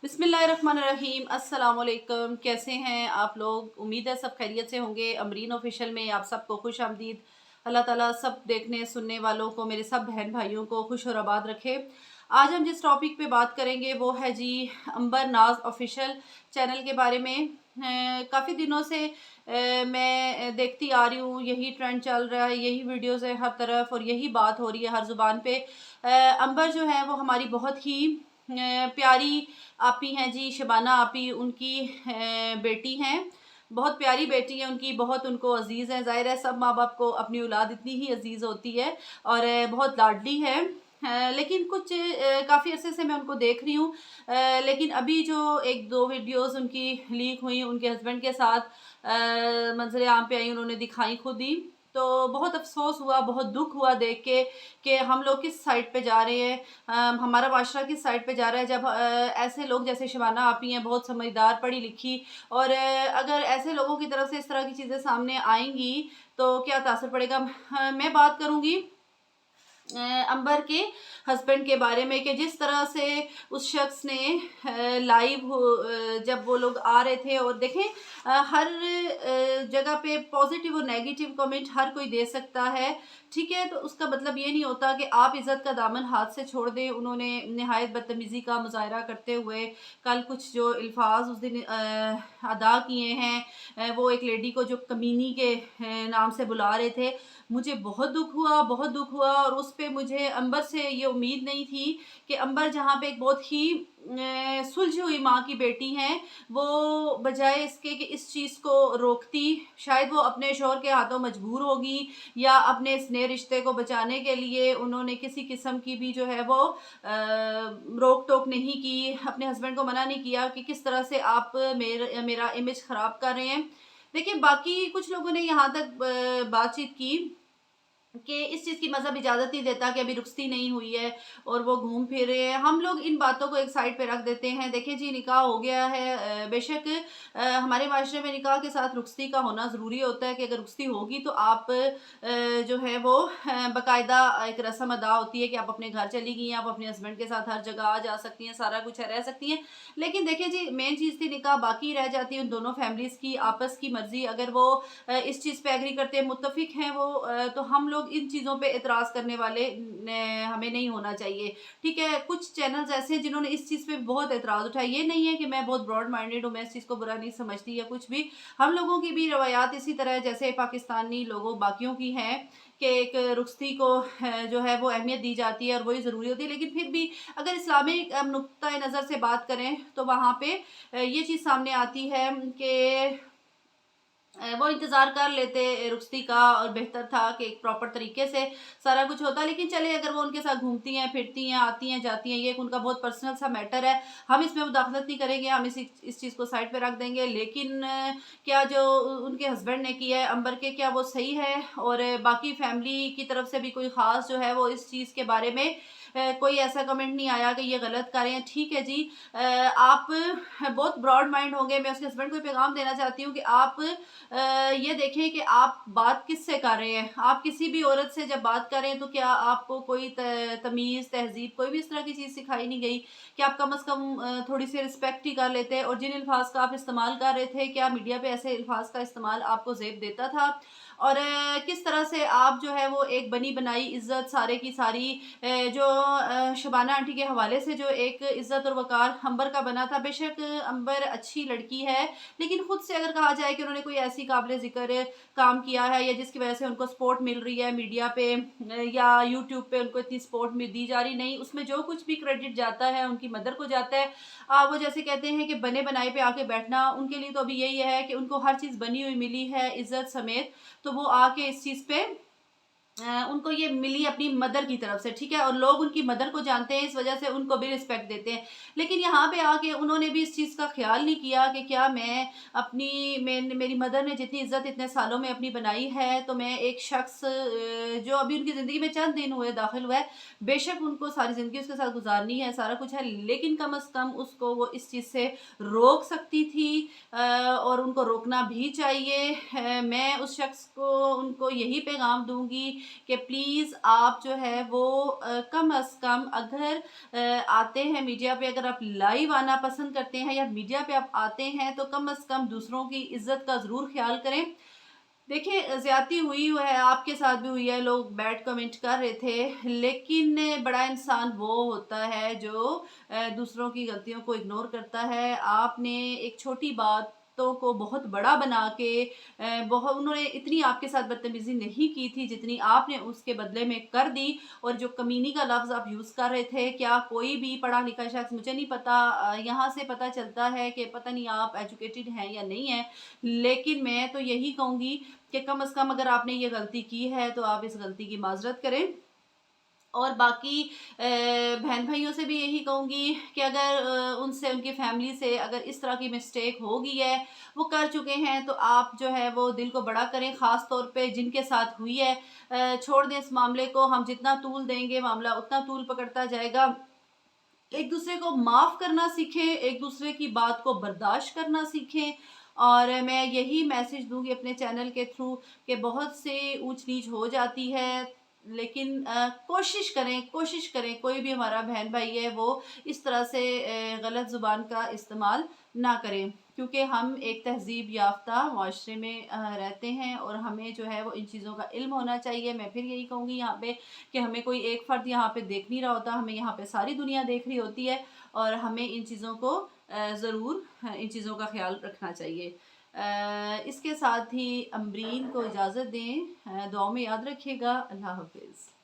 बिस्मिल्लाहिर्रहमानिर्रहीम। अस्सलाम वालेकुम। कैसे हैं आप लोग? उम्मीद है सब खैरियत से होंगे। अमरीन ऑफिशियल में आप सबको खुश आमदीद। अल्लाह ताला सब देखने सुनने वालों को, मेरे सब बहन भाइयों को खुश और आबाद रखे। आज हम जिस टॉपिक पे बात करेंगे वो है जी अंबर नाज ऑफिशियल चैनल के बारे में। काफ़ी दिनों से मैं देखती आ रही हूँ, यही ट्रेंड चल रहा है, यही वीडियोस है हर तरफ और यही बात हो रही है हर ज़ुबान पे। अंबर जो है वो हमारी बहुत ही प्यारी आपी हैं जी, शबाना आपी उनकी बेटी हैं। बहुत प्यारी बेटी है उनकी, बहुत उनको अजीज़ है। ज़ाहिर है सब माँ बाप को अपनी औलाद इतनी ही अजीज़ होती है और बहुत लाडली है। लेकिन कुछ काफ़ी अरसे से मैं उनको देख रही हूँ। लेकिन अभी जो एक दो वीडियोस उनकी लीक हुई उनके हस्बैंड के साथ मंजर आम पे आई, उन्होंने दिखाई खुद ही, तो बहुत अफसोस हुआ, बहुत दुख हुआ देख के कि हम लोग किस साइड पे जा रहे हैं। हमारा माशरा किस साइड पे जा रहा है जब ऐसे लोग जैसे शबाना आपी हैं, बहुत समझदार पढ़ी लिखी, और अगर ऐसे लोगों की तरफ से इस तरह की चीज़ें सामने आएंगी तो क्या तासर पड़ेगा। मैं बात करूँगी अंबर के हस्बैंड के बारे में कि जिस तरह से उस शख्स ने लाइव जब वो लोग आ रहे थे, और देखें हर जगह पे पॉजिटिव और नेगेटिव कमेंट हर कोई दे सकता है, ठीक है, तो उसका मतलब ये नहीं होता कि आप इज़्ज़त का दामन हाथ से छोड़ दें। उन्होंने नहायत बदतमीज़ी का मुजाहरा करते हुए कल कुछ जो अल्फाज उस दिन अदा किए हैं, वो एक लेडी को जो कमीनी के नाम से बुला रहे थे, मुझे बहुत दुख हुआ, बहुत दुख हुआ। और उस पे मुझे अंबर से ये उम्मीद नहीं थी कि अंबर जहाँ पे एक बहुत ही सुलझी हुई माँ की बेटी हैं, वो बजाय इसके कि इस चीज़ को रोकती, शायद वो अपने शौहर के हाथों मजबूर होगी, या अपने इस नए रिश्ते को बचाने के लिए उन्होंने किसी किस्म की भी जो है वो रोक टोक नहीं की, अपने हस्बैंड को मना नहीं किया कि किस तरह से आप मेरा इमेज ख़राब कर रहे हैं। देखिए, बाकी कुछ लोगों ने यहाँ तक बातचीत की कि इस चीज़ की मज़हब इजाज़त नहीं देता कि अभी रुखसती नहीं हुई है और वो घूम फिर रहे हैं। हम लोग इन बातों को एक साइड पे रख देते हैं। देखें जी, निकाह हो गया है, बेशक हमारे माशरे में निकाह के साथ रुखसती का होना ज़रूरी होता है कि अगर रुखसती होगी तो आप जो है वो बाकायदा एक रस्म अदा होती है कि आप अपने घर चली गई हैं, आप अपने हस्बैंड के साथ हर जगह आ जा सकती हैं, सारा कुछ है, रह सकती हैं। लेकिन देखें जी, मेन चीज़ थी निकाह बाकी रह जाती है उन दोनों फैमिलीज़ की आपस की मर्ज़ी। अगर वो इस चीज़ पे एग्री करते हैं, मुत्तफ़िक हैं वो, तो हम लोग इन चीज़ों पे एतराज़ करने वाले हमें नहीं होना चाहिए, ठीक है। कुछ चैनल्स ऐसे हैं जिन्होंने इस चीज़ पे बहुत एतराज़ उठाया। ये नहीं है कि मैं बहुत ब्रॉड माइंडेड हूँ, मैं इस चीज़ को बुरा नहीं समझती या कुछ भी। हम लोगों की भी रवायात इसी तरह है जैसे पाकिस्तानी लोगों बाकियों की हैं कि एक रुखसती को जो है वो अहमियत दी जाती है और वही ज़रूरी होती है। लेकिन फिर भी अगर इस्लामिक नुक्ता नज़र से बात करें तो वहाँ पे ये चीज़ सामने आती है कि वो इंतज़ार कर लेते रुखसती का, और बेहतर था कि एक प्रॉपर तरीके से सारा कुछ होता। लेकिन चले, अगर वो उनके साथ घूमती हैं, फिरती हैं, आती हैं, जाती हैं, ये एक उनका बहुत पर्सनल सा मैटर है, हम इसमें मुदाखलत नहीं करेंगे, हम इस चीज़ को साइड पे रख देंगे। लेकिन क्या जो उनके हस्बैंड ने किया है अंबर के, क्या वो सही है? और बाकी फैमिली की तरफ से भी कोई ख़ास जो है वो इस चीज़ के बारे में कोई ऐसा कमेंट नहीं आया कि ये गलत कर रहे हैं, ठीक है जी। आप बहुत ब्रॉड माइंड होंगे। मैं उसके हस्बैंड को ये पैगाम देना चाहती हूँ कि आप ये देखें कि आप बात किससे कर रहे हैं। आप किसी भी औरत से जब बात कर रहे हैं तो क्या आपको कोई तमीज़, तहज़ीब, कोई भी इस तरह की चीज़ सिखाई नहीं गई कि आप कम से कम थोड़ी सी रिस्पेक्ट ही कर लेते? और जिन अल्फाज का आप इस्तेमाल कर रहे थे, क्या मीडिया पे ऐसे अल्फाज का इस्तेमाल आपको ज़ेब देता था? और किस तरह से आप जो है वो एक बनी बनाई इज्जत सारे की सारी जो शबाना आंटी के हवाले से जो एक इज्जत और वकार अंबर का बना था, बेशक अंबर अच्छी लड़की है, लेकिन खुद से अगर कहा जाए कि उन्होंने कोई ऐसी काबिल ज़िक्र काम किया है या जिसकी वजह से उनको सपोर्ट मिल रही है मीडिया पे या यूट्यूब पे उनको इतनी सपोर्ट दी जा रही, नहीं, उसमें जो कुछ भी क्रेडिट जाता है उनकी मदर को जाता है। वो जैसे कहते हैं कि बने बनाए पे आके बैठना, उनके लिए तो अभी यही है कि उनको हर चीज़ बनी हुई मिली है इज्जत समेत, तो वो आके इस चीज़ पे उनको ये मिली अपनी मदर की तरफ से, ठीक है, और लोग उनकी मदर को जानते हैं, इस वजह से उनको भी रिस्पेक्ट देते हैं। लेकिन यहाँ पे आके उन्होंने भी इस चीज़ का ख्याल नहीं किया कि क्या मैं अपनी मेरी मदर ने जितनी इज्जत इतने सालों में अपनी बनाई है, तो मैं एक शख्स जो अभी उनकी ज़िंदगी में चंद दिन हुए दाखिल हुआ है, बेशक उनको सारी ज़िंदगी उसके साथ गुजारनी है, सारा कुछ है, लेकिन कम अज़ कम उसको वो इस चीज़ से रोक सकती थी, और उनको रोकना भी चाहिए। मैं उस शख्स को उनको यही पैगाम दूंगी کہ پلیز آپ جو ہے وہ کم از کم اگر آتے ہیں میڈیا پہ، اگر آپ لائیو آنا پسند کرتے ہیں یا میڈیا پہ آپ آتے ہیں تو کم از کم دوسروں کی عزت کا ضرور خیال کریں۔ دیکھیں زیادتی ہوئی ہے، آپ کے ساتھ بھی ہوئی ہے، لوگ بیڈ کمنٹ کر رہے تھے، لیکن بڑا انسان وہ ہوتا ہے جو دوسروں کی غلطیوں کو اگنور کرتا ہے۔ آپ نے ایک چھوٹی باتوں کو بہت بڑا بنا کے انہوں نے اتنی آپ کے ساتھ بدتمیزی نہیں کی تھی جتنی آپ نے اس کے بدلے میں کر دی۔ اور جو کمینی کا لفظ آپ یوز کر رہے تھے، کیا کوئی بھی پڑھا لکھا شخص، مجھے نہیں پتا، یہاں سے پتہ چلتا ہے کہ پتہ نہیں آپ ایجوکیٹڈ ہیں یا نہیں ہیں، لیکن میں تو یہی کہوں گی کہ کم از کم اگر آپ نے یہ غلطی کی ہے تو آپ اس غلطی کی معذرت کریں۔ اور باقی بہن بھائیوں سے بھی یہی کہوں گی کہ اگر ان سے، ان کی فیملی سے اگر اس طرح کی مسٹیک ہو گئی ہے، وہ کر چکے ہیں، تو آپ جو ہے وہ دل کو بڑا کریں، خاص طور پہ جن کے ساتھ ہوئی ہے۔ چھوڑ دیں اس معاملے کو، ہم جتنا طول دیں گے معاملہ اتنا طول پکڑتا جائے گا۔ ایک دوسرے کو معاف کرنا سیکھیں، ایک دوسرے کی بات کو برداشت کرنا سیکھیں۔ اور میں یہی میسج دوں گی اپنے چینل کے تھرو کہ بہت سے اونچ نیچ ہو جاتی ہے، لیکن کوشش کریں کوئی بھی ہمارا بہن بھائی ہے وہ اس طرح سے غلط زبان کا استعمال نہ کریں، کیونکہ ہم ایک تہذیب یافتہ معاشرے میں رہتے ہیں اور ہمیں جو ہے وہ ان چیزوں کا علم ہونا چاہیے۔ میں پھر یہی کہوں گی یہاں پہ کہ ہمیں کوئی ایک فرد یہاں پہ دیکھ نہیں رہا ہوتا، ہمیں یہاں پہ ساری دنیا دیکھ رہی ہوتی ہے، اور ہمیں ان چیزوں کو ضرور ان چیزوں کا خیال رکھنا چاہیے۔ اس کے ساتھ ہی امبرین کو اجازت دیں، دعاؤں میں یاد رکھیے گا۔ اللہ حافظ۔